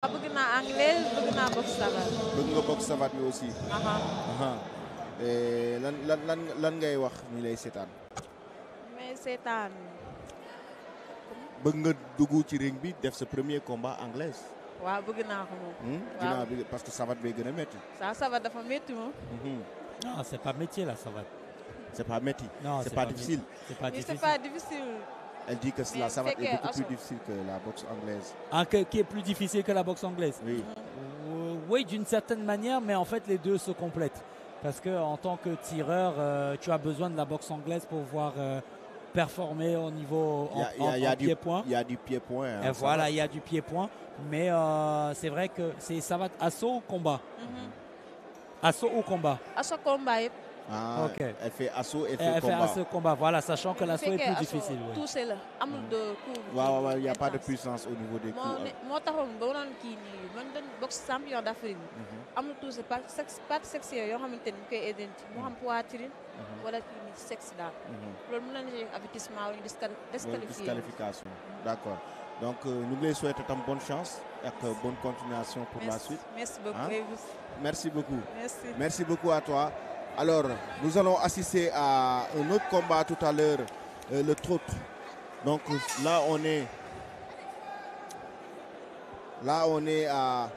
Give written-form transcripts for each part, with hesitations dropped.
bëgg naa anglaise bëgg naa boxe savate. bëgg nga boxe savate bi aussi. Aha. Aha. lan ngay wax ñi lay seetaan. mais seetaan. bëgg nga dugg ci ring bi def sa premier combat anglaise. waaw bëgg naa ko moom. ginnaaw bi parce que savate bay gën a métti. savate dafa métti moom. Non, c'est pas métier la savate. C'est pas métier. Non, c'est pas difficile. C'est pas Mais difficile. c'est pas difficile. Elle dit que la savate est beaucoup plus difficile que la boxe anglaise. Qui est plus difficile que la boxe anglaise? Oui. Oui, d'une certaine manière, mais en fait les deux se complètent. Parce que en tant que tireur, tu as besoin de la boxe anglaise pour pouvoir performer au niveau pied-point. Il y a du pied-point. Hein, et voilà, il y a du pied-point. Mais c'est vrai que c'est savate assaut ou combat? Assaut ou combat? Assaut combat. Ah, okay. Elle fait assaut et elle fait assaut combat. Voilà, sachant que l'assaut est plus difficile. Tout c'est là. Amul de coup. Il n'y a pas de puissance au niveau des coups. Moi, taxone ba wonon ki ni man dañ boxe champion d'Afrique. Amul tout c'est pas sexe yo xamanteni koy identité mo xam poitrine wala ki ni sexe da. Lolu mën nañu avertissement ou disqualification. D'accord. Donc nous les souhaitons bonne chance et bonne continuation pour la suite. Merci beaucoup. Hein? Merci beaucoup. Merci. Merci beaucoup à toi. Alors, nous allons assister à un autre combat tout à l'heure, le trot. Donc là, on est à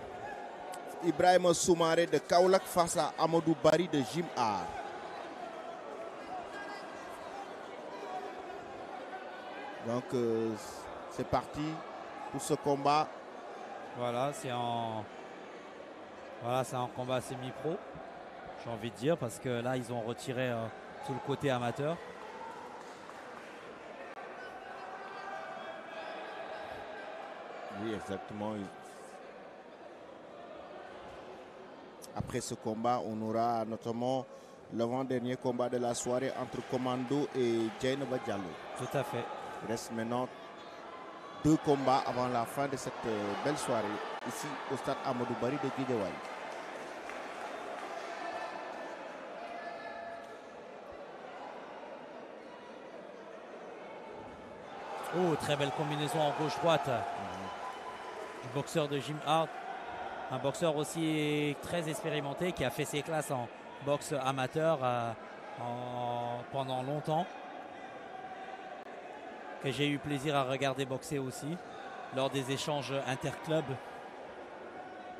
Ibrahima Soumaré de Kaolack face à Amadou Barry de Jim Art. Donc, c'est parti pour ce combat. Voilà, c'est un combat semi-pro. J'ai envie de dire, parce que là, ils ont retiré tout le côté amateur. Oui, exactement. Après ce combat, on aura notamment l'avant-dernier combat de la soirée entre Commando et Dieynaba Diallo. Tout à fait. Il reste maintenant 2 combats avant la fin de cette belle soirée, ici au stade Amadou Barry de Guédiawaye. Oh, très belle combinaison en gauche-droite du boxeur de Jim Art. Un boxeur aussi très expérimenté qui a fait ses classes en boxe amateur pendant longtemps. Que j'ai eu plaisir à regarder boxer aussi lors des échanges interclubs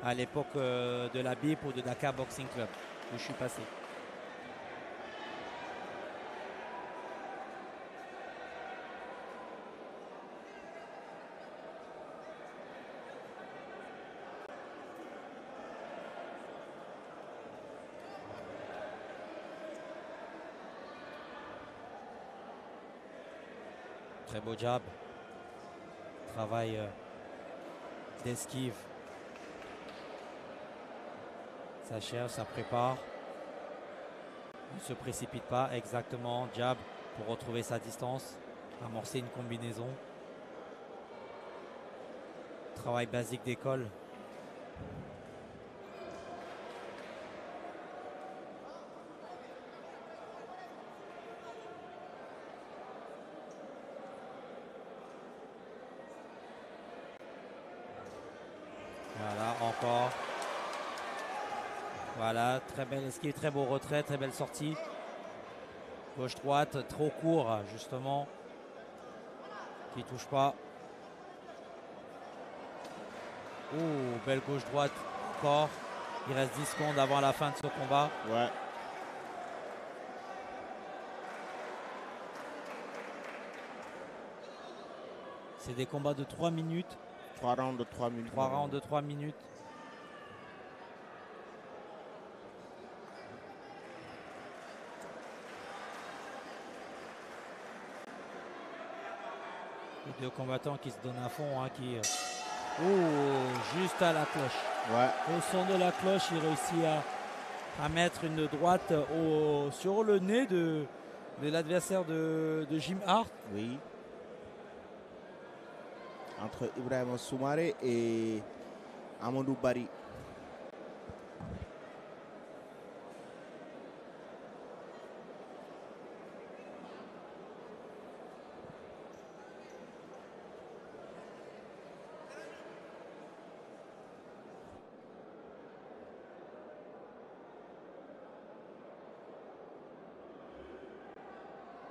à l'époque de la BIP ou de Dakar Boxing Club où je suis passé. Très beau jab. Travail d'esquive. Ça cherche, ça prépare. Il ne se précipite pas. Exactement. Jab pour retrouver sa distance. Amorcer une combinaison. Travail basique d'école. Voilà, encore. Voilà, très belle esquive, très beau retrait, très belle sortie. Gauche-droite, trop court, justement. Qui ne touche pas. Oh, belle gauche-droite, encore. Il reste 10 secondes avant la fin de ce combat. Ouais. C'est des combats de 3 minutes. 3 rounds de 3 minutes. 3 rounds de 3 minutes. Les deux combattants qui se donnent à fond, hein, juste à la cloche. Ouais. Au son de la cloche, il réussit à mettre une droite sur le nez de l'adversaire de Jim Art. Oui. Entre Ibrahima Soumaré et Amadou Barry.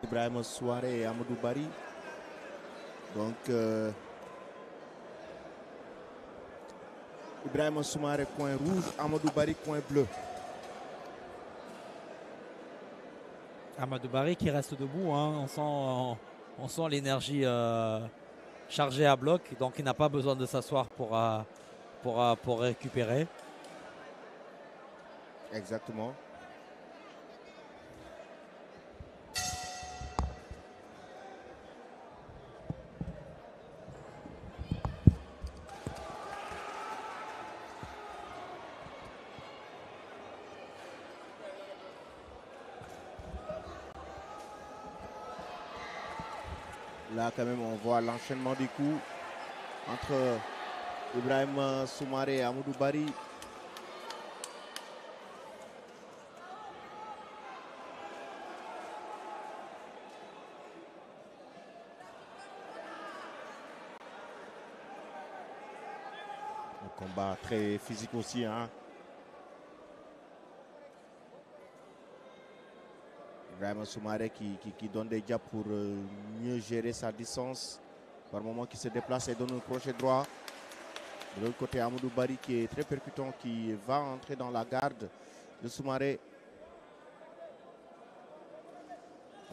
Ibrahima Soumaré et Amadou Barry. Donc, Ibrahima Soumaré, coin rouge, Amadou Barry, coin bleu. Amadou Barry qui reste debout, hein. On sent l'énergie chargée à bloc, donc il n'a pas besoin de s'asseoir pour récupérer. Exactement. Là, quand même, on voit l'enchaînement des coups entre Ibrahima Soumaré et Amadou Barry. Un combat très physique aussi, hein. Ibrahima Soumaré qui donne des jabs pour mieux gérer sa distance. Par moment qui se déplace et donne un crochet droit. De l'autre côté, Amadou Barry qui est très percutant, qui va entrer dans la garde de Soumaré.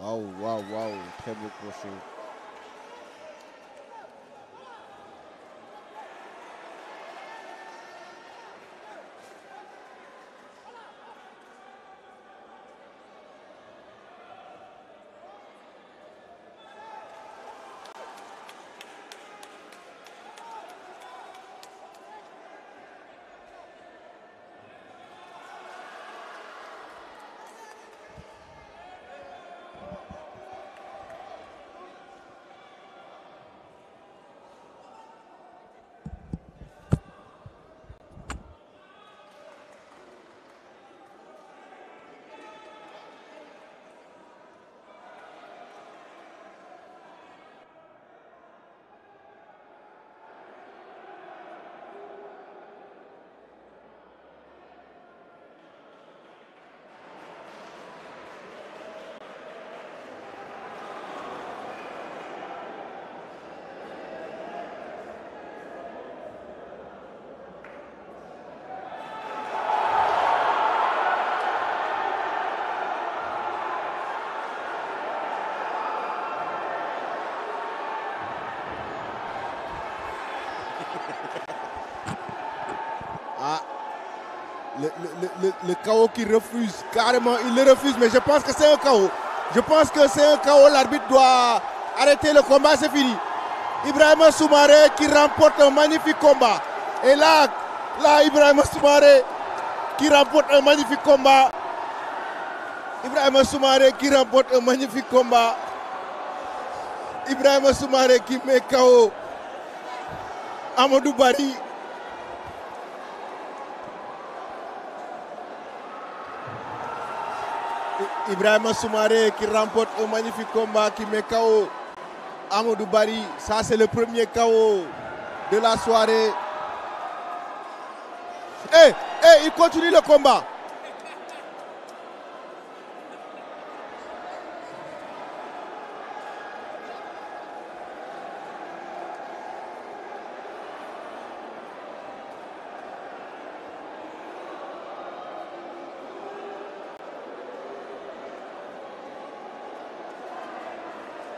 Waouh, waouh, waouh, très beau crochet. Ah, le KO qui refuse, carrément, il le refuse, mais je pense que c'est un KO. Je pense que c'est un KO, l'arbitre doit arrêter le combat, c'est fini. Ibrahima Soumaré qui remporte un magnifique combat. Et là Ibrahima Soumaré qui remporte un magnifique combat. Ibrahima Soumaré qui remporte un magnifique combat. Ibrahima Soumaré qui met KO Amadou Barry. Ibrahima Soumaré qui remporte un magnifique combat, qui met KO Amadou Barry. Ça, c'est le premier KO de la soirée. Il continue le combat.